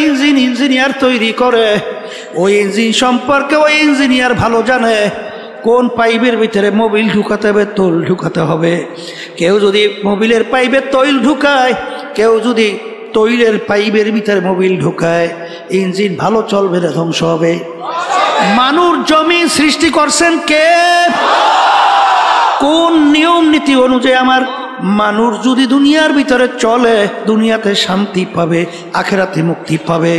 Engine engineer তৈরি করে, ওই ইঞ্জিন সম্পর্কে ওই ইঞ্জিনিয়ার ভালো জানে কোন পাইপের ভিতরে মোবিল ঢুকাতে হবে, তৈল ঢুকাতে হবে। কেউ যদি মোবিলের পাইপে তৈল ঢুকায়, কেউ যদি তৈলের পাইপের ভিতরে মোবিল ঢুকায়, ইঞ্জিন ভালো চলবে না, ধ্বংস হবে। মানুষ জমিন সৃষ্টি করছেন কে? কোন নিয়ম নীতি অনুযায়ী আমার মানুষ যদি দুনিয়ার ভিতরে চলে, দুনিয়াতে শান্তি পাবে, আখেরাতে মুক্তি পাবে।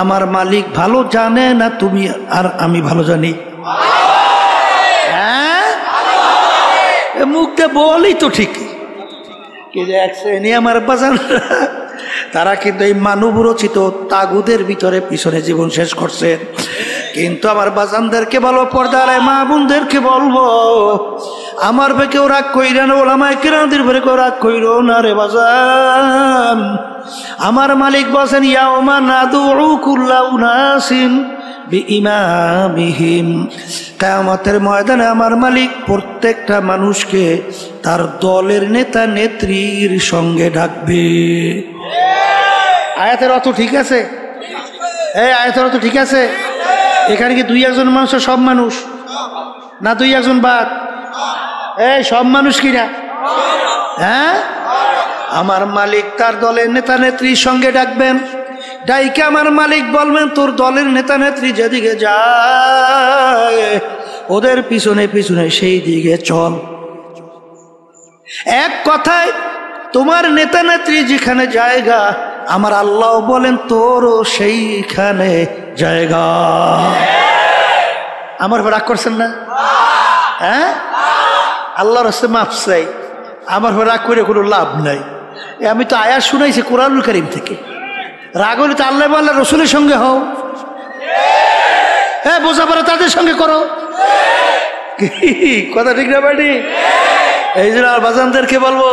আমার মালিক ভালো জানে না তুমি আর আমি ভালো জানি? হ্যাঁ, মুখে বলি তো ঠিক, কি যে এক শ্রেণী আমার বাজান, তারা কিন্তু এই মানব রচিত তাগুদের ভিতরে পিছনে জীবন শেষ করছেন। কিন্তু আমার বাজানদেরকে বলো, পর্দার মা বোনদেরকে বলবো, আমার পে কেউ রাগ কইরা না, ওলামায়ে কেরামদের পরে কেউ রাগ কইরো না রে বাজান। আমার মালিক বলেন, ইয়াউমা নাদউ কুল্লা উনাসিন বিইমামিহিম, কিয়ামতের ময়দানে আমার মালিক প্রত্যেকটা মানুষকে তার দলের নেতা নেত্রীর সঙ্গে ডাকবে। আয়াতের অর্থ ঠিক আছে? এই আয়াতের অর্থ ঠিক আছে? এখানে কি দুই একজন মানুষ সব মানুষ না? দুই একজন বাদ? এই সব মানুষ কিনা? হ্যাঁ, আমার মালিক তার দলের নেতা নেত্রীর সঙ্গে ডাকবেন। ডাইকে আমার মালিক বলবেন, তোর দলের নেতা নেত্রী যেদিকে যায় ওদের পিছনে পিছনে সেই দিকে চল। এক কথায় তোমার নেতা নেত্রী যেখানে জায়গা, আমার আল্লাহ বলেন তোরও সেইখানে জায়গা। আমার রাগ করছেন না? হ্যাঁ, আল্লাহর রাস্তে মাফ চাই, আমার রাগ করে কোনো লাভ নাই। আমি তো আয়াত শুনাইছি কোরআনুল কারীম থেকে। রাগ হলে তো আল্লাহ আল্লাহ রসুলের সঙ্গে হও, হ্যাঁ বোঝাপড়া তাদের সঙ্গে করো। কথা ঠিক না বাড়ি? এই জন্য আর বাজানদেরকে বলবো,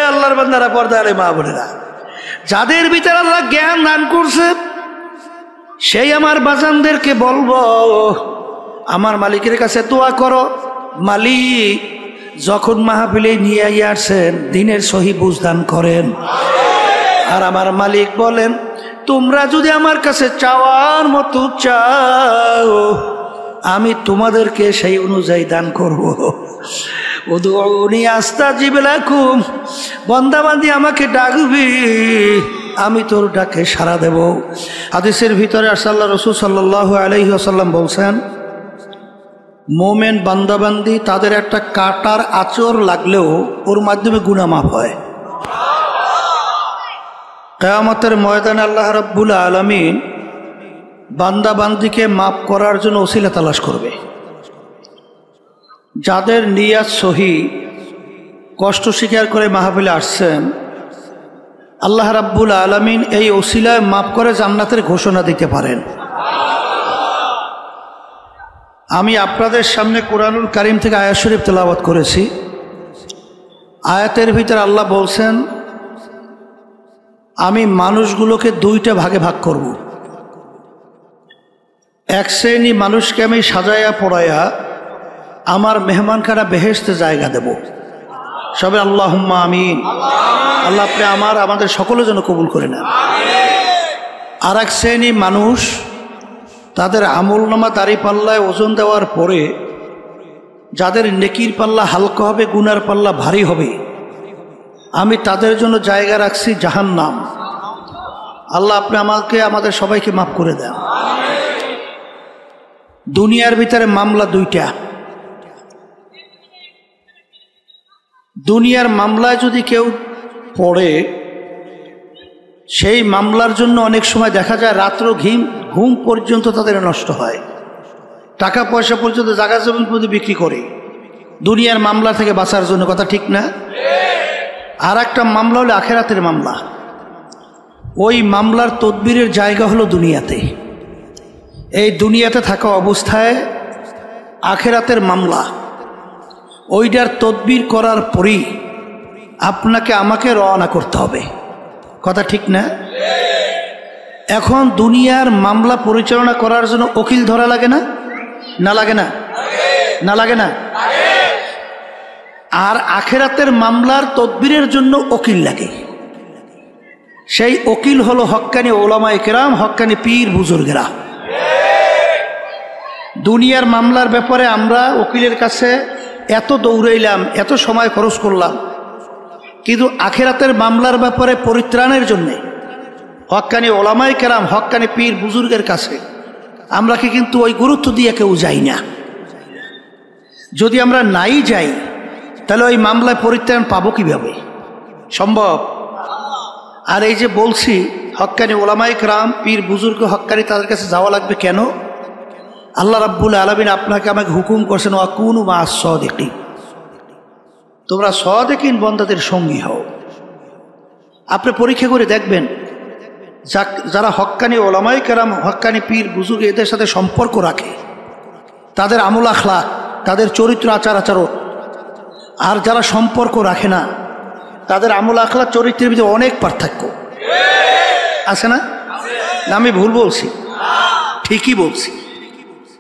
আল্লাহর বান্দারা, পর্দা আলে মা বোনেরা, যাদের ভিতরে আল্লাহ জ্ঞান দান করছে সেই আমার বাজানদেরকে বলবো, আমার মালিকের কাছে দোয়া করো। মালিক যখন মাহফিলে নিয়ে আসছেন দিনের সহি বুঝদান করেন। আর আমার মালিক বলেন, তোমরা যদি আমার কাছে চাওয়ার মতো চাও, আমি তোমাদেরকে সেই অনুযায়ী দান করব। উদউনি আস্তাজিব লাকুম, বান্দাবান্দি আমাকে ডাকবি, আমি তোর ডাকে সাড়া দেব। হাদিসের ভিতরে আল্লাহ রাসূল সাল্লাল্লাহু আলাইহি ওয়াসাল্লাম বলছেন, মোমেন বান্দাবান্দি তাদের একটা কাটার আচর লাগলেও ওর মাধ্যমে গুনাহ মাফ হয়। কিয়ামতের ময়দানে আল্লাহ রাব্বুল আলামিন বান্দাবান্দিকে মাফ করার জন্য ওসিলা তালাশ করবে। যাদের নিয়াত সহি, কষ্ট স্বীকার করে মাহফিলে আসছেন, আল্লাহ রাব্বুল আলামিন এই ওসিলায় মাফ করে জান্নাতের ঘোষণা দিতে পারেন। আমি আপনাদের সামনে কোরআনুল কারীম থেকে আয়াত শরীফ তেলাওয়াত করেছি। আয়াতের ভিতরে আল্লাহ বলছেন, আমি মানুষগুলোকে দুইটা ভাগে ভাগ করব। এক শ্রেণী মানুষকে আমি সাজায়া পড়ায়া আমার মেহমানখানা বেহেশতে জায়গা দেব। সবাই আল্লাহুম্মা আমিন। আল্লাহ আপনি আমাদের সকলের জন্য কবুল করে নেন। আর এক শ্রেণী মানুষ, তাদের আমলনামা দাড়ি পাল্লায় ওজন দেওয়ার পরে যাদের নেকির পাল্লা হালকা হবে, গুনার পাল্লা ভারী হবে, আমি তাদের জন্য জায়গা রাখছি জাহান্নাম। আল্লাহ আপনি আমাদের সবাইকে মাফ করে দেন। দুনিয়ার ভিতরে মামলা দুইটা। দুনিয়ার মামলায় যদি কেউ পড়ে, সেই মামলার জন্য অনেক সময় দেখা যায় রাত্র ঘুম পর্যন্ত তাদের নষ্ট হয়, টাকা পয়সা পর্যন্ত জায়গা জমি পর্যন্ত বিক্রি করে দুনিয়ার মামলা থেকে বাঁচার জন্য। কথা ঠিক না? আর একটা মামলা হলো আখেরাতের মামলা। ওই মামলার তদবিরের জায়গা হলো দুনিয়াতে। এই দুনিয়াতে থাকা অবস্থায় আখেরাতের মামলা, ওইটার তদবির করার পরই আপনাকে আমাকে রওনা করতে হবে। কথা ঠিক না? এখন দুনিয়ার মামলা পরিচালনা করার জন্য উকিল ধরা লাগে না? না লাগে না? না লাগে না? আর আখেরাতের মামলার তদবিরের জন্য উকিল লাগে। সেই উকিল হলো হক্কানি ওলামায়ে কেরাম, হক্কানি পীর বুজুর্গেরা। দুনিয়ার মামলার ব্যাপারে আমরা উকিলের কাছে এত দৌড়াইলাম, এত সময় খরচ করলাম, কিন্তু আখিরাতের মামলার ব্যাপারে পরিত্রাণের জন্যে হক্কানি ওলামায়ে কেরাম, হক্কানি পীর বুজুর্গের কাছে আমরা কি কিন্তু ওই গুরুত্ব দিয়ে কেউ যাই না। যদি আমরা নাই যাই তাহলে ওই মামলায় পরিত্রাণ পাবো কিভাবে? সম্ভব? আর এই যে বলছি হক্কানি ওলামায়ে কেরাম, পীর বুজুর্গ, হক্কানি, তাদের কাছে যাওয়া লাগবে কেন? আল্লাহ রাব্বুল আলামিন আপনাকে আমাকে হুকুম করছেন ওয়াকুনু মা'আস সাদিকিন, তোমরা সাদিকিন বান্দাদের সঙ্গী হও। আপনি পরীক্ষা করে দেখবেন যারা হক্কানি ওলামায়ে কেরাম, হক্কানি পীর বুজুর্গ এদের সাথে সম্পর্ক রাখে, তাদের আমল আখলাক, তাদের চরিত্র আচার আচরণ, আর যারা সম্পর্ক রাখে না তাদের আমল আখলাক চরিত্রের ভিতরে অনেক পার্থক্য আছে না? আমি ভুল বলছি? ঠিকই বলছি,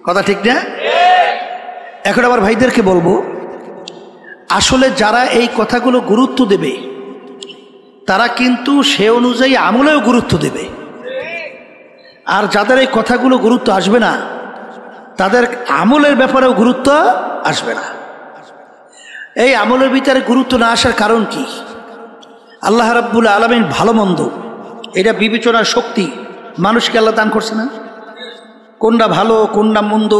কথা ঠিক না? এখন আবার ভাইদেরকে বলবো, আসলে যারা এই কথাগুলো গুরুত্ব দেবে তারা কিন্তু সে অনুযায়ী আমলেও গুরুত্ব দেবে, আর যাদের এই কথাগুলো গুরুত্ব আসবে না তাদের আমলের ব্যাপারেও গুরুত্ব আসবে না। এই আমলের ভিতরে গুরুত্ব না আসার কারণ কি? আল্লাহ রাব্বুল আলামিন ভালো মন্দ এটা বিবেচনার শক্তি মানুষকে আল্লাহ দান করছে না? কোনটা ভালো কোনটা মন্দ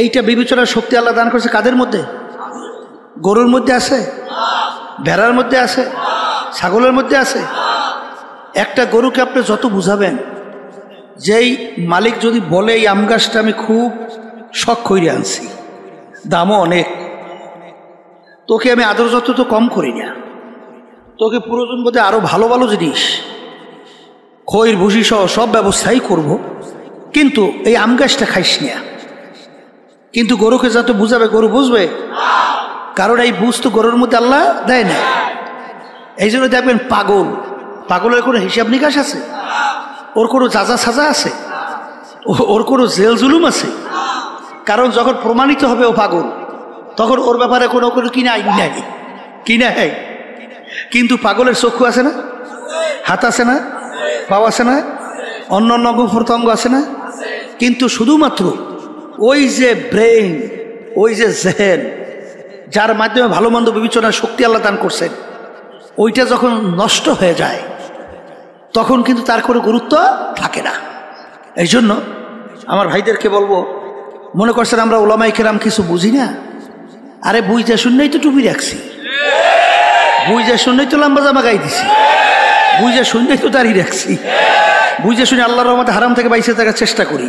এইটা বিবেচনার শক্তি আল্লাহ দান করছে কাদের মধ্যে? গরুর মধ্যে আছে, ভেড়ার মধ্যে আছে, ছাগলের মধ্যে আছে। একটা গরুকে আপনি যত বুঝাবেন, যেই মালিক যদি বলে এই আম গাছটা আমি খুব শখ করে আনছি, দামও অনেক, তোকে আমি আদর যত তো কম করি না, তোকে প্রয়োজন বোধে আরো ভালো ভালো জিনিস খৈর ভুসি সহ সব ব্যবস্থাই করব, কিন্তু এই আম গাছটা খাইস না। কিন্তু গরুকে যত বুঝাবে গরু বুঝবে, কারণ এই বুঝ তো গরুর মধ্যে আল্লাহ দেয় না। এই জন্য দেখবেন পাগলের কোনো হিসাব নিকাশ আছে? ওর কোনো যাজা সাজা আছে? ওর কোনো জেল জুলুম আছে? কারণ যখন প্রমাণিত হবে ও পাগল, তখন ওর ব্যাপারে কোনো কি নাই। কিন্তু পাগলের চক্ষু আছে না, হাত আছে না, পাও আছে না, অন্য অন্য অঙ্গ প্রত্যঙ্গ আছে না, কিন্তু শুধুমাত্র ওই যে ব্রেইন, ওই যে জেহেন, যার মাধ্যমে ভালো মন্দ বিবেচনার শক্তি আল্লাহ দান করছেন, ওইটা যখন নষ্ট হয়ে যায় তখন কিন্তু তার কোনো গুরুত্ব থাকে না। এই জন্য আমার ভাইদেরকে বলবো, মনে করছেন আমরা ওলামায়ে কেরাম কিছু বুঝি না? আরে বুঝতে শুনলেই তো টুপি রাখছি, বুঝতে শুনলেই তো লম্বা জামা গাই দিছি, বুঝতে শুনলেই তো দাঁড়িয়ে রাখছি, বুঝতে শুনে আল্লাহর রহমতে হারাম থেকে বাইসে থাকার চেষ্টা করি।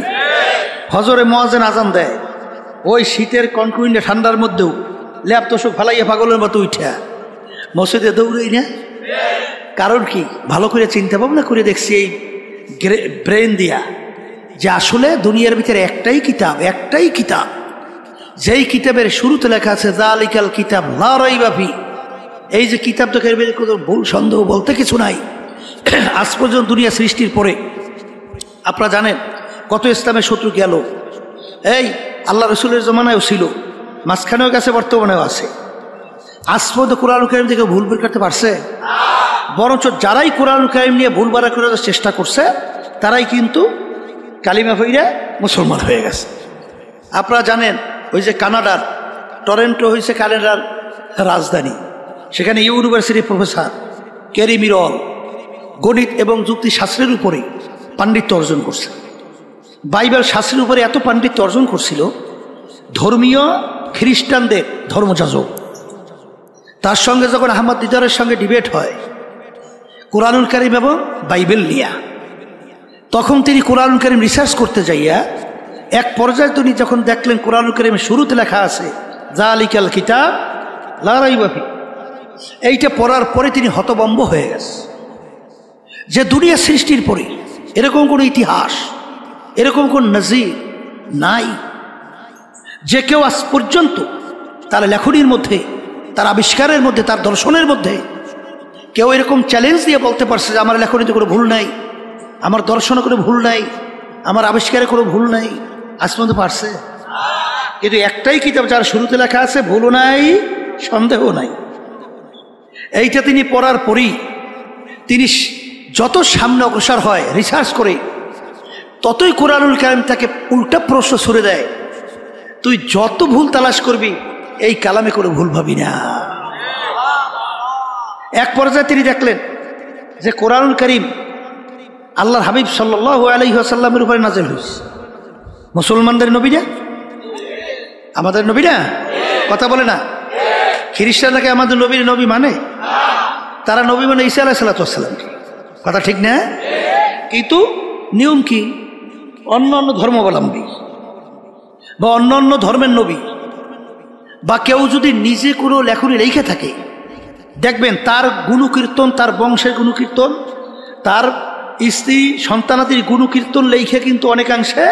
হজরে মুয়াজ্জিন আজান দেয়, ওই শীতের কনকুইনে ঠান্ডার মধ্যেও ল্যাপ তোষক ফালাইয়া পাগলের মতো উঠা মসজিদে দৌড়াই না। কারণ কি? ভালো করে চিন্তা ভাবনা করে দেখছি এই ব্রেন দিয়া যে আসলে দুনিয়ার ভিতরে একটাই কিতাব, যেই কিতাবের শুরুতে লেখা আছে যালিকাল কিতাব লা রাইবা ফি। এই যে কিতাব তো এর ভিতরে কোনো ভুল সন্দেহ বলতে কিছু নাই। আজ পর্যন্ত দুনিয়া সৃষ্টির পরে আপনারা জানেন কত ইসলামের শত্রু গেল, এই আল্লাহ রসুলের জমানায়ও ছিল, মাঝখানেও গেছে, বর্তমানেও আছে। আজ পর্যন্ত কোরআন কারীম থেকে ভুল বের করতে পারছে? বরঞ্চ যারাই কোরআন কারীম নিয়ে ভুল বাড়া করার চেষ্টা করছে তারাই কিন্তু কালিমা হইয়া মুসলমান হয়ে গেছে। আপনারা জানেন ওই যে কানাডার টরেন্টো হয়েছে কানাডার রাজধানী, সেখানে ইউনিভার্সিটির প্রফেসর ক্যারি মিরল গণিত এবং যুক্তিশাস্ত্রের উপরে পাণ্ডিত্য অর্জন করছে। বাইবেল শাস্ত্রের উপরে এত পাণ্ডিত্য অর্জন করছিল, ধর্মীয় খ্রিস্টানদের ধর্মযাজক তার সঙ্গে যখন আহমদ দিদারের সঙ্গে ডিবেট হয় কোরআনুল কারীম এবং বাইবেল নিয়া, তখন তিনি কোরআনুল কারীম রিসার্চ করতে যাইয়া এক পর্যায়ে তিনি যখন দেখলেন কোরআনুল কারীমের শুরুতে লেখা আছে যালিকাল কিতাব লা রাইবা ফি, এইটা পড়ার পরে তিনি হতভম্ব হয়ে গেছে যে দুনিয়া সৃষ্টির পরে এরকম কোনো ইতিহাস, এরকম কোন নজির নাই যে কেউ আজ পর্যন্ত তার লেখনীর মধ্যে, তার আবিষ্কারের মধ্যে, তার দর্শনের মধ্যে কেউ এরকম চ্যালেঞ্জ দিয়ে বলতে পারছে যে আমার লেখনীতে কোনো ভুল নাই, আমার দর্শনে কোনো ভুল নাই, আমার আবিষ্কারে কোনো ভুল নাই। আজ পর্যন্ত পারছে? কিন্তু একটাই কিতাব যার শুরুতে লেখা আছে ভুলও নাই সন্দেহ নাই। এইটা তিনি পড়ার পরই তিনি যত সামনে অগ্রসর হয় রিসার্চ করে, ততই কোরআনুল কারীম তাকে উল্টা প্রশ্ন ছুড়ে দেয়। তুই যত ভুল তালাশ করবি এই কালামে করে ভুল ভাবি না। এক পর্যায়ে তিনি দেখলেন যে কোরআনুল কারীম আল্লাহর হাবিব সাল্লাল্লাহু আলাইহি ওয়াসাল্লামের উপরে নাযিল হয়েছে। মুসলমানদের নবী না, আমাদের নবী না, কথা বলে না। খ্রিস্টানরা আমাদের নবীর নবী মানে? তারা নবী মানে ঈসা আলাইহিস সালাম, কথা ঠিক না? কিন্তু নিয়ম কি? অন্য অন্য ধর্মাবলম্বী বা অন্য অন্য ধর্মের নবী বা কেউ যদি নিজে কোনো লেখনী লিখে থাকে, দেখবেন তার গুণকীর্তন, তার বংশের গুণকীর্তন, তার স্ত্রী সন্তানাদির গুণকীর্তন লিখে কিন্তু অনেকাংশে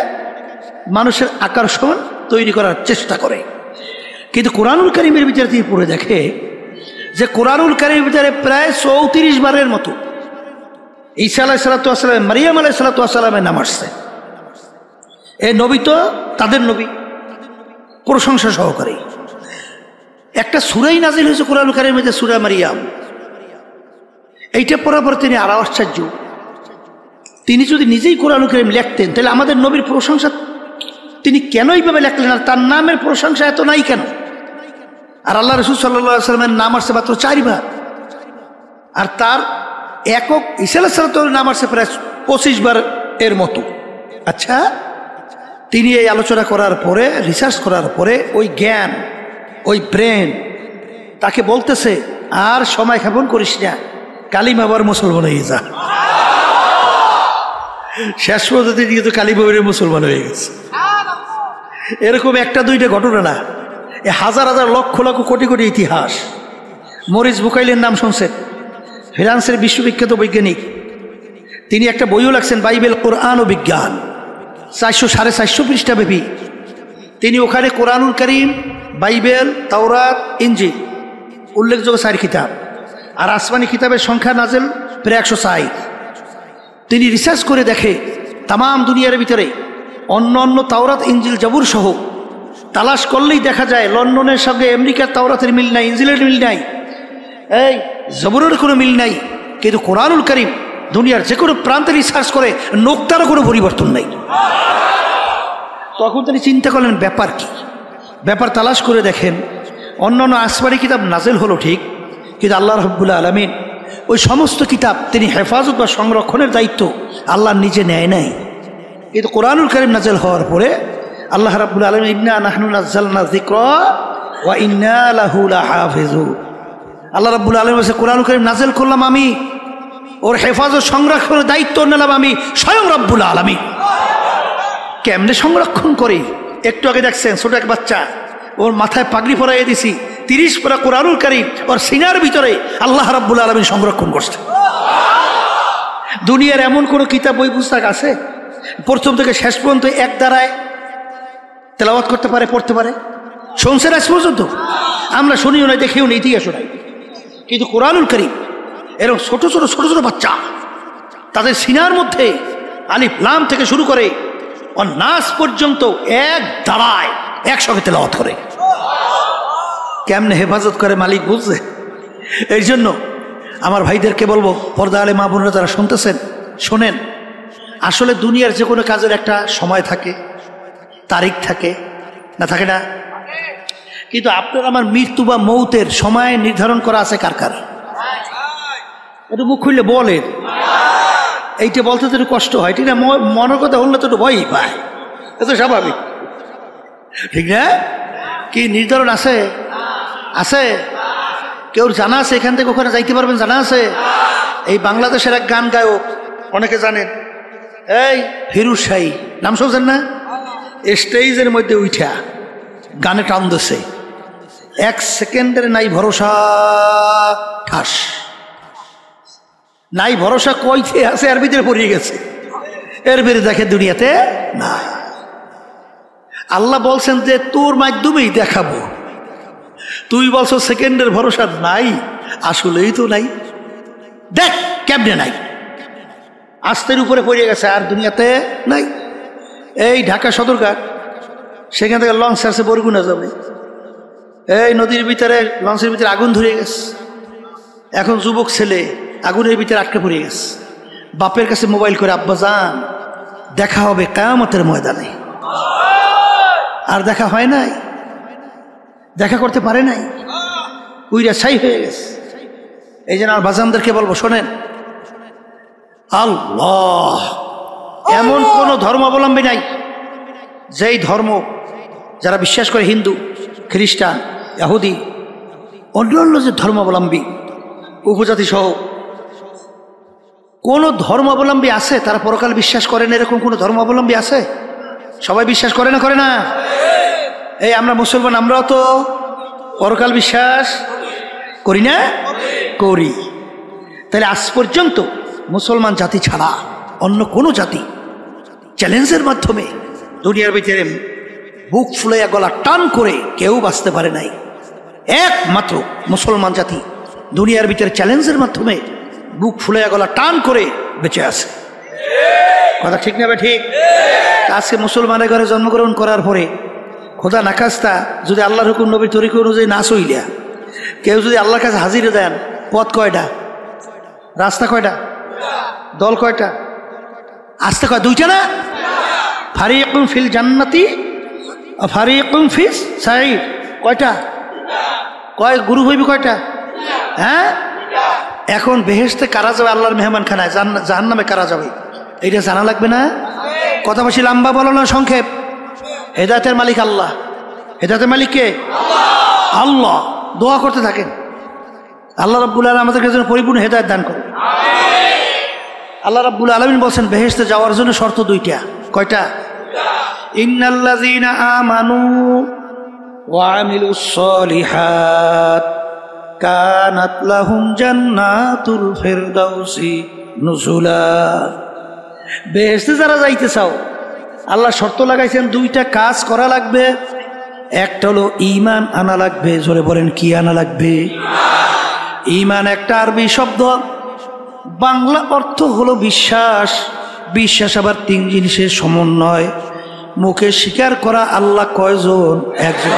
মানুষের আকর্ষণ তৈরি করার চেষ্টা করে। কিন্তু কোরআনুল কারীমের ভিতরে তিনি পড়ে দেখে যে কোরআনুল কারীমের ভিতরে প্রায় 34 বারের মতো ঈসা আলাইহিস সালাম, মারিয়াম আলাইহিস সালামের নাম আসছে। এই নবী তো তাদের নবী, প্রশংসা সহকারে। একটা সূরাই নাজিল হয়েছে কোরআনুল কারীমের মধ্যে, সূরা মারিয়াম। এইটা পড়ার পর তিনি আরো আশ্চর্য, তিনি যদি নিজেই কোরআনুল কারীম লিখতেন তাহলে আমাদের নবীর প্রশংসা তিনি কেন এইভাবে লেখলেন? আর তার নামের প্রশংসা এত নাই কেন? আর আল্লাহ রাসূল সাল্লাল্লাহু আলাইহি ওয়াসাল্লামের নাম আসছে মাত্র 4 বার, আর তার একক ঈসা আলাইহিস সালামের নাম আসছে প্রায় 25 বার এর মতো। আচ্ছা, তিনি এই আলোচনা করার পরে, রিসার্চ করার পরে, ওই জ্ঞান, ওই ব্রেন তাকে বলতেছে আর সময় ক্ষেপণ করিস না, কালিমা আবার মুসলমান হয়ে যা। শেষ পর্যন্ত দিয়ে তো কালিমা পড়ে মুসলমান হয়ে গেছে। এরকম একটা দুইটা ঘটনা না, এ হাজার হাজার লক্ষ লক্ষ কোটি কোটি ইতিহাস। মরিস বুকাইলের নাম শুনছেন? ফ্রান্সের বিশ্ববিখ্যাত বৈজ্ঞানিক। তিনি একটা বইও লাগছেন, বাইবেল, কোরআন ও বিজ্ঞান, 400-450 পৃষ্ঠা ব্যাপী। তিনি ওখানে কোরআনুল কারীম, বাইবেল, তাওরাত, ইনজিল উল্লেখযোগ্য 4 কিতাব, আর আসমানি কিতাবের সংখ্যা নাজেল প্রায় 160। তিনি রিসার্চ করে দেখে তাম দুনিয়ার ভিতরে অন্য অন্য তাওরাত, ইনজিল, জাবুর সহ তালাশ করলেই দেখা যায় লন্ডনের সঙ্গে আমেরিকার তাওরাতের মিল নাই, ইনজিলের মিল নাই, এই জাবুরের কোনো মিল নাই। কিন্তু কোরআনুল কারীম দুনিয়ার যে কোনো প্রান্তে রিসার্চ করে নোক্তারও কোনো পরিবর্তন নাই। তখন তিনি চিন্তা করলেন ব্যাপার কি? ব্যাপার তালাশ করে দেখেন অন্য অন্য আসমানি কিতাব নাজেল হলো ঠিক, কিন্তু আল্লাহ রাব্বুল আলামিন ওই সমস্ত কিতাব তিনি হেফাজত বা সংরক্ষণের দায়িত্ব আল্লাহ নিজে নেয় নাই। কিন্তু কোরআনুল কারীম নাজেল হওয়ার পরে আল্লাহ রাব্বুল আলামিন ইন্না নাহনু নাযালনা যিকরা ওয়া ইন্না লাহু লাহাফিজুন, আল্লাহ রাব্বুল আলামিন বলেছে কোরআনুল কারীম নাজেল করলাম আমি, ওর হেফাজত সংরক্ষণের দায়িত্ব নিলাম আমি স্বয়ং রব্বুল আলামিন। কেমনে সংরক্ষণ করে? একটু আগে দেখছেন ছোট এক বাচ্চা, ওর মাথায় পাগড়ি পরাইয়ে দিছি, 30 পারা কোরআনুল কারীম ওর সিনার ভিতরে আল্লাহ রাব্বুল আলামিন সংরক্ষণ করছে। দুনিয়ার এমন কোন কিতাব, বই, পুস্তক আছে প্রথম থেকে শেষ পর্যন্ত এক দ্বারায় তেলাওয়াত করতে পারে, পড়তে পারে? শুনছেন আজ পর্যন্ত? আমরা শুনিও নাই, দেখিও নাই, ইতিহাসও নাই। কিন্তু কোরআনুল কারীম এরকম ছোট ছোট ছোট ছোট বাচ্চা, তাদের সিনার মধ্যে আলিফ লাম থেকে শুরু করে নাস পর্যন্ত এক দাঁড়ায় একসঙ্গে তেলাওয়াত করে। কেমনে হেফাজত করে মালিক বুঝছে। এই জন্য আমার ভাইদেরকে বলবো, পর্দা আলে মা বোনেরা যারা শুনতেছেন, শোনেন, আসলে দুনিয়ার যে কোনো কাজের একটা সময় থাকে, তারিখ থাকে না, থাকে না? কিন্তু আপনার আমার মৃত্যু বা মৌতের সময় নির্ধারণ করা আছে কার কার? একটু মুখ খুললে বলেন। এইটা বলতে তো একটু কষ্ট হয়, ঠিক না? মনের কথা বললে তো একটু ভয়ই পায়, এ তো স্বাভাবিক, ঠিক না? কি নির্ধারণ আছে? আছে? কেউ জানা আছে এখান থেকে ওখানে যাইতে পারবেন? জানা আছে? এই বাংলাদেশের এক গান গায়ক, অনেকে জানেন, এই ফিরোজ শাহী, নাম শুনছেন না? স্টেজের মধ্যে উঠা গানে টান দিছে, 1 সেকেন্ডের নাই ভরসা, ঠাস নাই ভরসা, কইতে আছে এর ভিতরে পড়িয়ে গেছে, এর ভিতরে দেখে দুনিয়াতে না। আল্লাহ বলছেন যে তোর মাধ্যমেই দেখাবো, তুই বলছো সেকেন্ডের ভরসা নাই, আসলেই তো নাই। দেখ কেমনে নাই, আস্তের উপরে পড়ে গেছে, আর দুনিয়াতে নাই। এই ঢাকা সদরঘাট, সেখান থেকে লঞ্চ আসছে বরগুনা যাবে, এই নদীর ভিতরে লঞ্চের ভিতরে আগুন ধরে গেছে। এখন যুবক ছেলে আগুনের ভিতরে আটকে পড়ে গেছে, বাপের কাছে মোবাইল করে, আব্বা যান দেখা হবে কিয়ামতের ময়দানে। আর দেখা হয় নাই, দেখা করতে পারে নাই, উইরা ছাই হয়ে গেছে। এই জন্য আর বাজানদেরকে বলবো, শোনেন, আল্লাহ এমন কোন ধর্মাবলম্বী নাই যেই ধর্ম যারা বিশ্বাস করে, হিন্দু, খ্রিস্টান, ইহুদি, অন্যান্য যে ধর্মাবলম্বী, উপজাতি সহ কোন ধর্মাবলম্বী আছে তারা পরকাল বিশ্বাস করেন? এরকম কোন ধর্মাবলম্বী আছে? সবাই বিশ্বাস করে না? করে না? এই আমরা মুসলমান, আমরাও তো পরকাল বিশ্বাস করি না? করি। তাহলে আজ পর্যন্ত মুসলমান জাতি ছাড়া অন্য কোনো জাতি চ্যালেঞ্জের মাধ্যমে দুনিয়ার ভিতরে বুক ফুলাইয়া গলা টান করে কেউ বাঁচতে পারে নাই। একমাত্র মুসলমান জাতি দুনিয়ার ভিতরে চ্যালেঞ্জের মাধ্যমে বুক ফুলাইয়া গলা টান করে বেঁচে আছে। কথা ঠিক না? ঠিক। আজকে মুসলমানের ঘরে জন্মগ্রহণ করার পরে খোদা নাকাস্তা যদি আল্লাহর হুকুম নবীর তরিকা অনুযায়ী না চইলা কেউ যদি আল্লাহর কাছে হাজির দেন, পথ কয়টা? রাস্তা কয়টা? দল কয়টা? আসতে কয় দুইটা না? ফারিকুম ফিল জান্নাতি ফারিকুম ফিস সাইর। কয়টা? কয় গুরু হইবি কয়টা? হ্যাঁ, এখন বেহেশতে কারা যাবে? আল্লাহর মেহমান খানায়। জাহান্নামে কারা যাবে? এইটা জানা লাগবে না? কথা বেশি লম্বা বলো না, সংক্ষেপ। হেদায়েতের মালিক আল্লাহ। হেদায়েতের মালিক কে? আল্লাহ। দোয়া করতে থাকেন, আল্লাহ রাব্বুল আলামিন আমাদেরকে যেন পরিপূর্ণ হেদায়েত দান করে। আল্লাহ রাব্বুল আলামিন বলেন বেহেশতে যাওয়ার জন্য শর্ত দুইটা। কয়টা? ইন্নাল্লাযীনা আমানু ওয়া আমিলুস সলিহাত কানাত লাহুম জান্নাতুল ফিরদাউসি নুজুলা। বেহেশতে যারা যাইতে চাও, আল্লাহ শর্ত লাগাইছেন, দুইটা কাজ করা লাগবে। একটা হলো ঈমান আনা লাগবে। জোরে বলেন, কি আনা লাগবে? ঈমান একটা আরবি শব্দ, বাংলা অর্থ হলো বিশ্বাস। বিশ্বাস আবার তিন জিনিসের সমন্বয়। মুখে স্বীকার করা আল্লাহ কয়জন? একজন।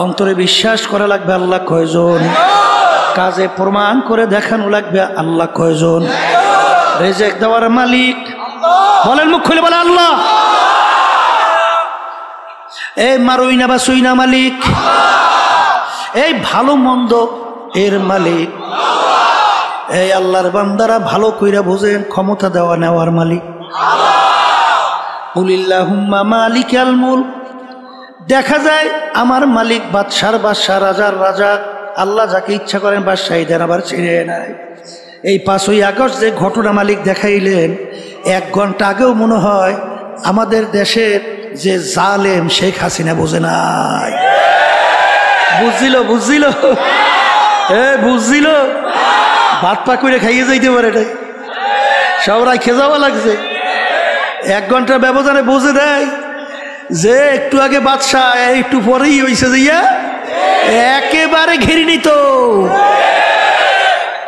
অন্তরে বিশ্বাস করা লাগবে আল্লাহ কয়জন? কাজে প্রমাণ করে দেখানো লাগবে আল্লাহ কয়জন? রিজিক দেওয়ার মালিক বলেন, মুখ খুলে বলে আল্লাহ। এই মারুইনা বা সুইনা মালিক, এই ভালো মন্দ এর মালিক। এই আল্লাহর বান্দারা ভালো কইরা বোঝেন, ক্ষমতা দেওয়া নেওয়ার মালিক কুলিল্লাহুম্মা মালিকাল মুলক। দেখা যায় আমার মালিক বাদশার বাদশা, রাজার রাজা। আল্লাহ যাকে ইচ্ছা করেন বাদশাহী দেন, আবার ছেড়ে নেয়। এই 5ই আগস্ট যে ঘটনা মালিক দেখাইলেন, 1 ঘন্টা আগেও মনে হয় আমাদের দেশের যে জালেম শেখ হাসিনা বোঝে নাই। বুঝছিল? বুঝছিল? বুঝছিল? ভাত পা করে খাইয়ে যাইতে পারে, এটাই সব রাখে যাওয়া লাগছে। 1 ঘন্টার ব্যবধানে বুঝে দেয় যে একটু আগে বাদশাহ, একটু পরেই হয়েছে যাইয়া একেবারে ঘিরে নিত।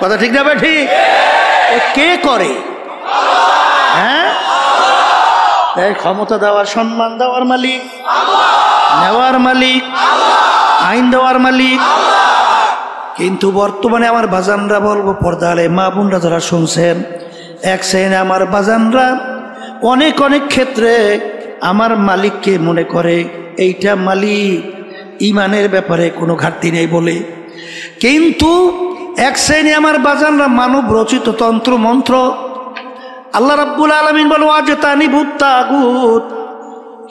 কথা ঠিক না? ঠিক। কে করে? হ্যাঁ, এই ক্ষমতা দেওয়ার, সম্মান দেওয়ার মালিক, নেওয়ার মালিক, আইন দেওয়ার মালিক। কিন্তু বর্তমানে আমার বাজানরা বলবো, পর্দালে মা বোনরা যারা শুনছেন, এক শ্রেণী আমার বাজানরা অনেক অনেক ক্ষেত্রে আমার মালিককে মনে করে এইটা মালিক, ইমানের ব্যাপারে কোনো ঘাটতি নেই বলে। কিন্তু এক শ্রেণী আমার বাজানরা মানব রচিত তন্ত্র মন্ত্র, আল্লাহ রাব্বুল আলামিন বলো আজতানিবুত তাগুত,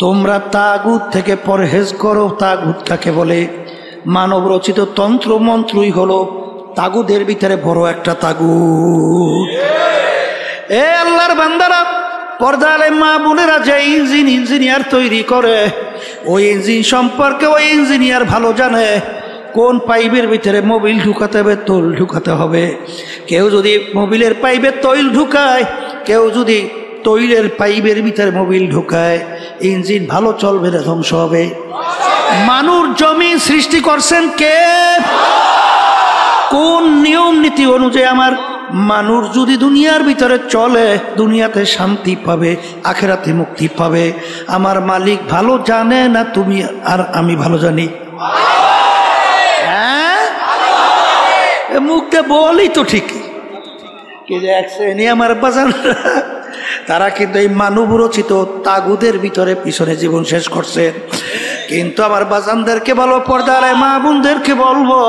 তোমরা তাগুত থেকে পরহেজ করো। তাগুত কাকে বলে? মানব রচিত তন্ত্র মন্ত্রই হলো তাগুদের ভিতরে বড় একটা তাগুত। এ আল্লাহর বান্দারা, পর্দালে মা বোনেরা, যে ইঞ্জিনিয়ার তৈরি করে, ওই ইঞ্জিন সম্পর্কে ওই ইঞ্জিনিয়ার ভালো জানে কোন পাইপের ভিতরে মোবিল ঢুকাতে হবে, তৈল ঢুকাতে হবে। কেউ যদি মোবিলের পাইপে তৈল ঢুকায়, কেউ যদি তৈলের পাইপের ভিতরে মোবিল ঢুকায়, ইঞ্জিন ভালো চলবে না ধ্বংস হবে। মানুষ জমি সৃষ্টি করছেন কে? কোন নিয়ম নীতি অনুযায়ী আমার মানুষ যদি দুনিয়ার ভিতরে চলে, দুনিয়াতে শান্তি পাবে, আখেরাতে মুক্তি পাবে। আমার মালিক ভালো জানে না তুমি আর আমি ভালো জানি? হ্যাঁ, মুখে বলি তো ঠিকই, কে যে এক শ্রেণী আমার বাজান তারা কিন্তু এই মানব রচিত তাগুদের ভিতরে পিছনে জীবন শেষ করছেন। কিন্তু আমার বাজানদেরকে বলবো, পর্দার মা বোনদেরকে বলবো,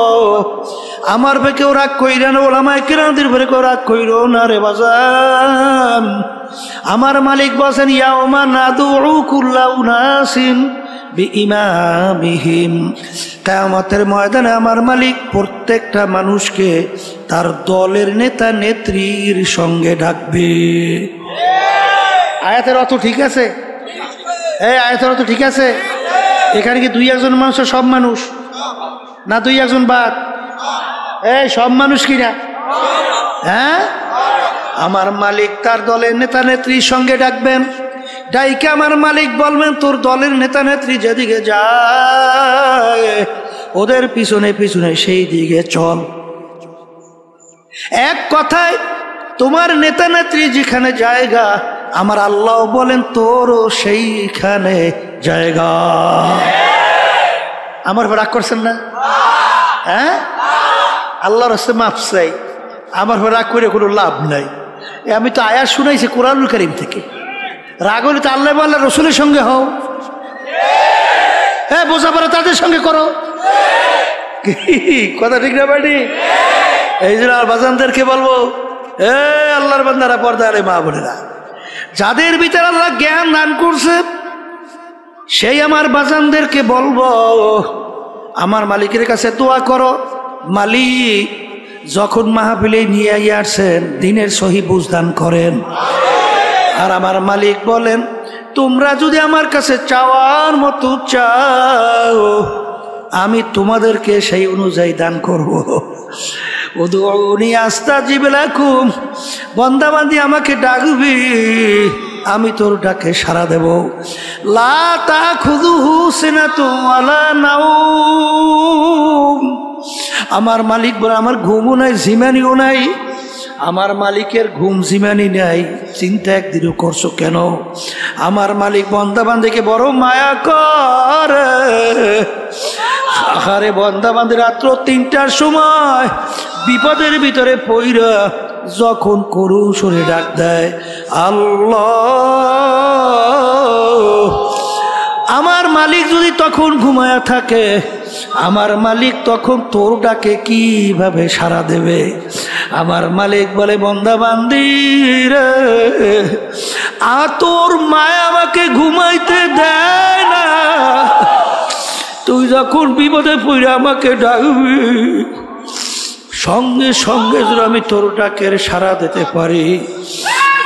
আমার পে কেউ রাগ কইরা না, ওলামায়ে কেরামদের পরে কেউ রাগ কইরো না রে বাজান। আমার মালিক বলেন, ইয়াউমা নাদউ কুল্লা উনাসিন বিইমামিহিম, কিয়ামতের ময়দানে আমার মালিক প্রত্যেকটা মানুষকে তার দলের নেতা নেত্রীর সঙ্গে ডাকবে। আয়াতের অর্থ ঠিক আছে? এই আয়াতের অর্থ ঠিক আছে? এখানে কি দুই একজন মানুষ সব মানুষ না দুই একজন বাদ? এই সব মানুষ কিনা? হ্যাঁ, আমার মালিক তার দলের নেতা নেত্রীর সঙ্গে ডাকবেন। ডাইকে আমার মালিক বলবেন, তোর দলের নেতা নেত্রী যেদিকে যায় ওদের পিছনে পিছনে সেই দিকে চল। এক কথায় তোমার নেতা নেত্রী যেখানে জায়গা, আমার আল্লাহ বলেন তোরও সেইখানে জায়গা। আমার রাগ করছেন না? হ্যাঁ, আল্লাহর হস্তে মাফ চাই, আমার রাগ করে কোনো লাভ নাই। আমি তো আয়াত শুনাইছি কোরআনুল কারীম থেকে। রাগ হলে তো আল্লাহ আল্লাহ রসুলের সঙ্গে হও, হ্যাঁ বোঝাপড়া তাদের সঙ্গে করো। কথা ঠিক না বাড়ি? এই জন্য আর বাজানদেরকে বলবো, এ আল্লাহর বান্দারা, পর্দারে মা বোনেরা, যাদের ভিতরে আল্লাহ জ্ঞান দান করছে সেই আমার বাজানদেরকে বলবো, আমার মালিকের কাছে দোয়া করো। মালিক যখন মাহফিলে নিয়ে আসছেন দিনের সহি বুঝদান করেন। আর আমার মালিক বলেন, তোমরা যদি আমার কাছে চাওয়ার মতো চাও আমি তোমাদেরকে সেই অনুযায়ী দান করব। উদউনি আস্তাজিব লাকুম, বান্দাবান্দি আমাকে ডাকবি, আমি তোর ডাকে সাড়া দেব। লা তাখুযুহু সিনাতুন ওয়ালা নাওম, আমার মালিক বলে আমার ঘুমও নাই জিমানিও নাই। আমার মালিকের ঘুম জিমানি নাই, চিন্তা একদিনও করছো কেন? আমার মালিক বান্দাবান্দিকে বড় মায়া করে। আরে বান্দাবান্দি রাত্র ৩টার সময় বিপদের ভিতরে পইরা যখন করুণ সুরে ডাক দেয়, আল্লাহ, আমার মালিক যদি তখন ঘুমায়া থাকে, আমার মালিক তখন তোর ডাকে কিভাবে সাড়া দেবে? আমার মালিক বলে, বান্দাবান্দি রে, তোর মায়া আমাকে ঘুমাইতে দেয় না, তুই যখন বিপদে পড়ে আমাকে ডাকবি সঙ্গে সঙ্গে যদি আমি তোর ডাকের সাড়া দিতে পারি।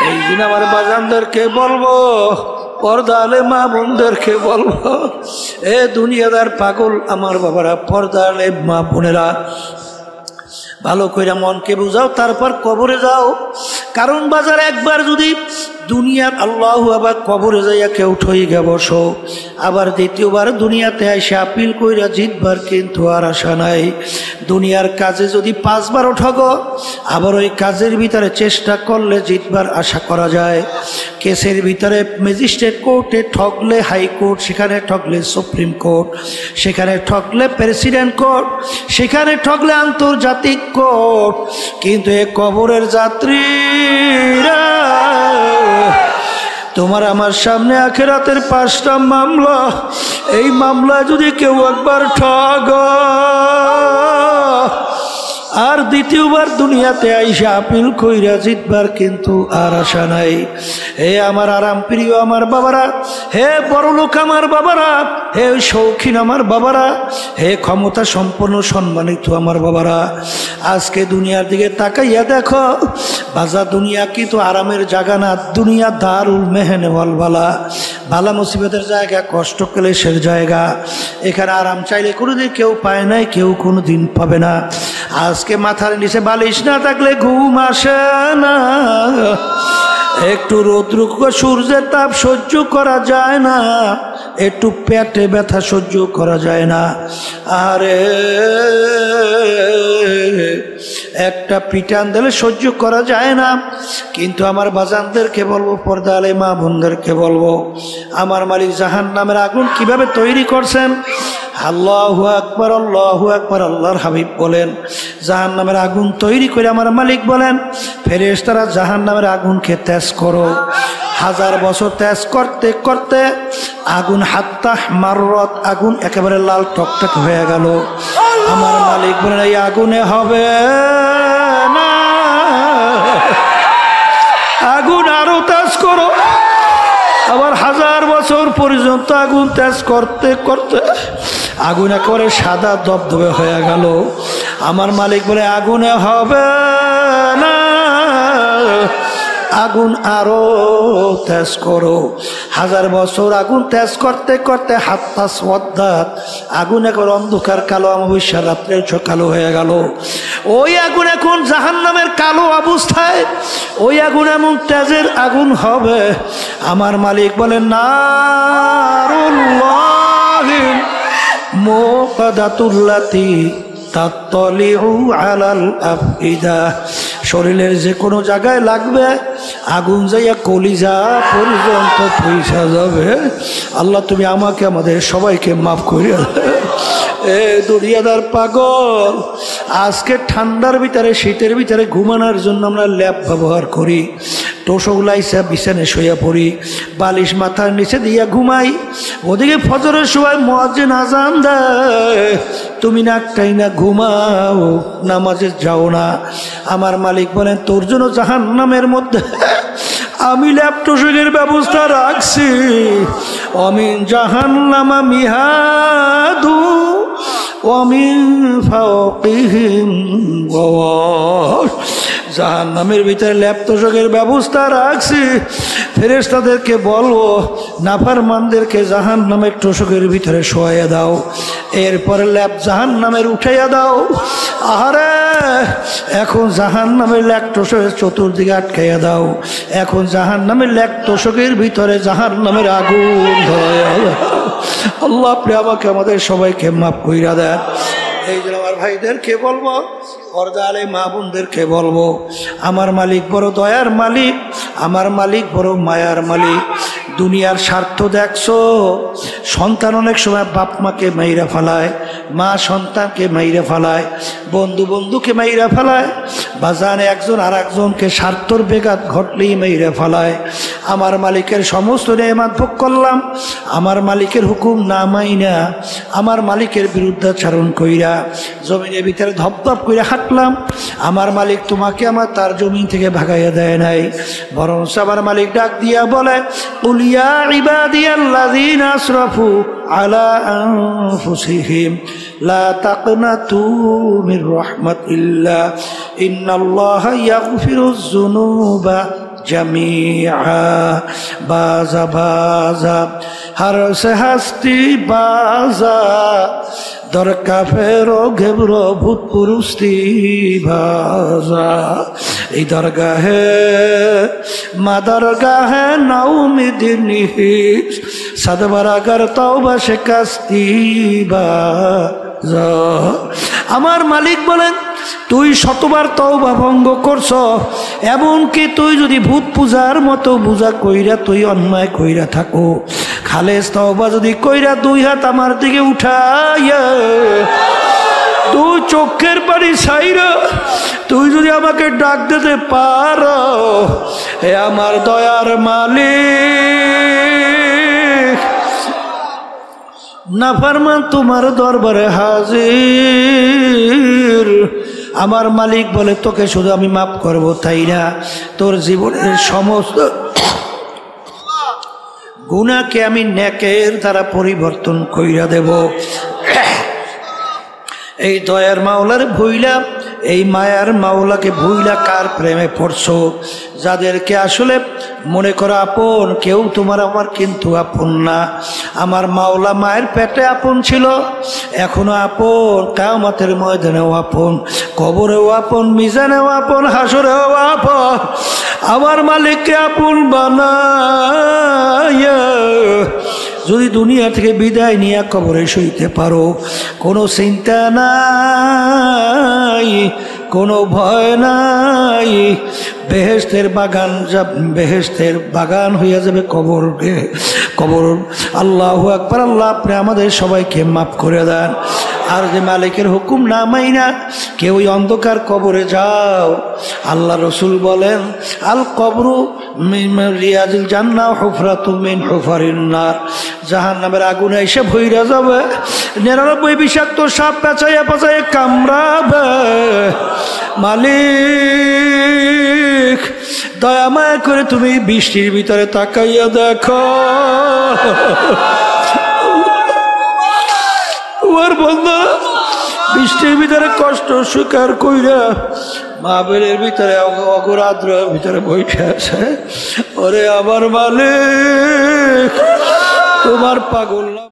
এই দিন আমার বাজানদেরকে বলবো, পর্দালে মা বোনদেরকে বলবো, এ দুনিয়াদার পাগল আমার বাবারা, পর্দালে মা বোনেরা, ভালো করে মনকে বুঝাও, তারপর কবরে যাও। কারণ বাজার একবার যদি দুনিয়ার আল্লাহ আবার কবরে যাইয়া কেউ ঠইগা বসো, আবার দ্বিতীয়বার দুনিয়াতে এসে আপিল কইরা জিতবার কিন্তু আর আশা নাই। দুনিয়ার কাজে যদি 5 বারও ঠগো, আবার ওই কাজের ভিতরে চেষ্টা করলে জিতবার আশা করা যায়। কেসের ভিতরে ম্যাজিস্ট্রেট কোর্টে ঠকলে হাইকোর্ট, সেখানে ঠকলে সুপ্রিম কোর্ট, সেখানে ঠকলে প্রেসিডেন্ট কোর্ট, সেখানে ঠকলে আন্তর্জাতিক কোর্ট। কিন্তু এ কবরের যাত্রীরা, তোমার আমার সামনে আখিরাতের 5টা মামলা, এই মামলায় যদি কেউ একবার ঠগ আর দ্বিতীয়বার দুনিয়াতে আইসা আপিল কইরা জিতবার কিন্তু আর আশা নাই। হে আমার আরাম প্রিয় আমার বাবারা, হে বড়লোক আমার বাবারা, হে শৌখিন আমার বাবারা, হে ক্ষমতা সম্পন্ন সম্মানিত আমার বাবারা, আজকে দুনিয়ার দিকে তাকাইয়া দেখো বাজার, দুনিয়া কিন্তু আরামের জায়গা না। দুনিয়া দারুল মেহনে ওয়ালবালা, বালা মুসিবতের জায়গা, কষ্ট ক্লেশের জায়গা। এখানে আরাম চাইলে কোনোদিন কেউ পায় নাই, কেউ কোনোদিন পাবে না। আজকে মাথার নিচে বালিশ না থাকলে ঘুম আসে না, একটু রৌদ্র সূর্যের তাপ সহ্য করা যায় না, একটু পেটে ব্যথা সহ্য করা যায় না। আরে একটা পিটান দিলে সহ্য করা যায় না। কিন্তু আমার বাজানদেরকে বলবো, পর্দা আলে মা বোনদেরকে বলবো, আমার মালিক জাহান্নামের আগুন কিভাবে তৈরি করছেন। আল্লাহু আকবার, আল্লাহু আকবার। আল্লাহর হাবিব বলেন, জাহান্নামের আগুন তৈরি করে আমার মালিক বলেন, ফেরেশতারা জাহান্নামের আগুনকে তেজ করো। 1000 বছর তেজ করতে করতে আগুন হাত্তা মাররত, আগুন একেবারে লাল টকটক হয়ে গেল। আমার মালিক বলেন, এই আগুনে হবে না, আগুন আরো তেজ করো। আবার 1000 বছর পর্যন্ত আগুন তেজ করতে করতে আগুন একেবারে সাদা দবদবে হয়ে গেল। আমার মালিক বলে, আগুনে হবে না, আগুন আরো তেজ করো। 1000 বছর আগুন তেজ করতে করতে হাত্তা সওয়াদাত, আগুন এখন অন্ধকার কালো, অমাবস্যার রাত্রে কালো হয়ে গেল। ওই আগুন এখন জাহান্নামের কালো অবস্থায়, ওই আগুন এমন তেজের আগুন হবে। আমার মালিক বলেন, নারুল্লাহি মুকাদাতুল্লাতি তাত্তালিউ আলাল আফইদা, শরীরের যে কোনো জায়গায় লাগবে আগুন যাইয়া কলিজা পর্যন্ত পৌঁছা যাবে। আল্লাহ তুমি আমাকে আমাদের সবাইকে মাফ করিয়া। এ দুনিয়াদার পাগল, আজকে ঠান্ডার ভিতরে শীতের ভিতরে ঘুমানোর জন্য আমরা ল্যাপ ব্যবহার করি, তোষক লাইসা বিছানে শুয়ে পড়ি, বালিশ মাথার নিচে দিয়া ঘুমাই। ওদিকে ফজরের সময় মুয়াজ্জিন আযান দেয়, তুমি নাকটাই না ঘুমাও, নামাজে যাও না। আমার মালিক বলেন, তোর জন্য জাহান্নামের মধ্যে আমি ল্যাপ তোষকের ব্যবস্থা রাখছি। অমিন জাহান্নামা মিহাদু ওয়ামিন ফাওকিহিম গওয়াশ, জাহান্নামের ভিতরে ল্যাপ তোষকের ব্যবস্থা রাখছি। ফেরেশতাদেরকে বলবো, নাফরমানদেরকে জাহান্নামের তোষকের ভিতরে শোয়াইয়া দাও, এরপরে ল্যাপ জাহান্নামের উঠাইয়া দাও। আরে এখন জাহান্নামের ল্যাপ তোষকের চতুর্দিকে আটকাইয়া দাও, এখন জাহান্নামের ল্যাপ তোষকের ভিতরে জাহান্নামের আগুন ধরাইয়া দাও। আল্লাহ আপনি আমাকে আমাদের সবাইকে মাফ কইরা দেন। এই জন্য আমার ভাইদেরকে বলবো, পর্দা আলে মা বোনদেরকে বলবো, আমার মালিক বড় দয়ার মালিক, আমার মালিক বড় মায়ার মালিক। দুনিয়ার স্বার্থ দেখছো, সন্তান অনেক সময় বাপ মাকে মাইরা ফেলায়, মা সন্তানকে মাইরা ফেলায়, বন্ধু বন্ধুকে মাইরা ফেলায়, বাজানে একজন আর একজনকে স্বার্থর বেঘাত ঘটলেই মাইরা ফেলায়। আমার মালিকের সমস্ত নেয়ামত ভোগ করলাম, আমার মালিকের হুকুম না মাইনা, আমার মালিকের বিরুদ্ধাচরণ কইরা জমিনের ভিতরে ধপধপ করে হাঁটলাম। আমার মালিক তোমাকে আমার তার জমিন থেকে ভাগাইয়া দেয় নাই, বরং আমার মালিক ডাক দিয়া বলে, উলিয়া ইবাদিয়াল্লাযীনা আসরাফু আলা আনফুসিহিম লা তাকনাতু মির রাহমাতিল্লাহ ইন্নাল্লাহা ইয়াগফিরুয যুনুবা জামিআ। বাজা বাজা হর সে হস্তি বাজা, দরকা ফেরো ঘেবরো ভূত পুরুষতি বাজা। এই দরগাহে মা দরগাহে নাউমিদিনী সদবরাগর তওবা শিকাস্তি বাজা। আমার মালিক বলেন, তুই শতবার তওবা ভঙ্গ করছ, এমনকি তুই যদি ভূত পূজার মতো পূজা কইরা তুই অন্যায় কইরা থাকো, খালেস তওবা যদি কইরা 2 হাত আমার দিকে উঠাইয়া তুই চোখের পানি ছাইরা তুই যদি আমাকে ডাক দিতে পারো, হে আমার দয়ার মালিক, নাফরমান তোমার দরবারে হাজির। আমার মালিক বলে, তোকে শুধু আমি মাফ করবো তাই না, তোর জীবনের সমস্ত গুনাহকে আমি নেকের দ্বারা পরিবর্তন কইরা দেব। এই দয়ার মাওলার ভুইলা, এই মায়ার মাওলাকে ভুইলা কার প্রেমে পড়ছো? যাদেরকে আসলে মনে করো আপন, কেউ তোমার আমার কিন্তু আপন না। আমার মাওলা মায়ের পেটে আপন ছিল, এখনো আপন, কিয়ামতের ময়দানেও আপন, কবরেও আপন, মিজানেও আপন, হাসরেও আপন। আমার মালিককে আপন বানায়া যদি দুনিয়া থেকে বিদায় নিয়ে কবরে শুইতে পারো, কোনো চিন্তা নাই, কোনো ভয় নাই। বেহেশতের বাগান হইয়া যাবে কবর। আল্লাহু আকবার। আল্লাহ আপনি আমাদের সবাইকে মাফ করে দেন। আর যে মালিকের হুকুম না মাইনা কেউ ওই অন্ধকার কবরে যাও, আল্লাহ রসুল বলেন আল কবরু মিন রিয়াজিল জান্নাহ হুফরাতুম মিন হুফারিন নার। জাহান্নামের আগুনে এসে ভইরা যাবে, 99 বিষাক্ত সাপ পেঁচাইয়া কামড়াবে। মালিক দয়া মায়া করে তুমি বৃষ্টির ভিতরে তাকাইয়া দেখো, ওর বন্ধু বৃষ্টির ভিতরে কষ্ট স্বীকার কইরা মাহফিলের ভিতরে অগরাদ্র ভিতরে বসে আছে। ওরে আমার মালিক তোমার পাগল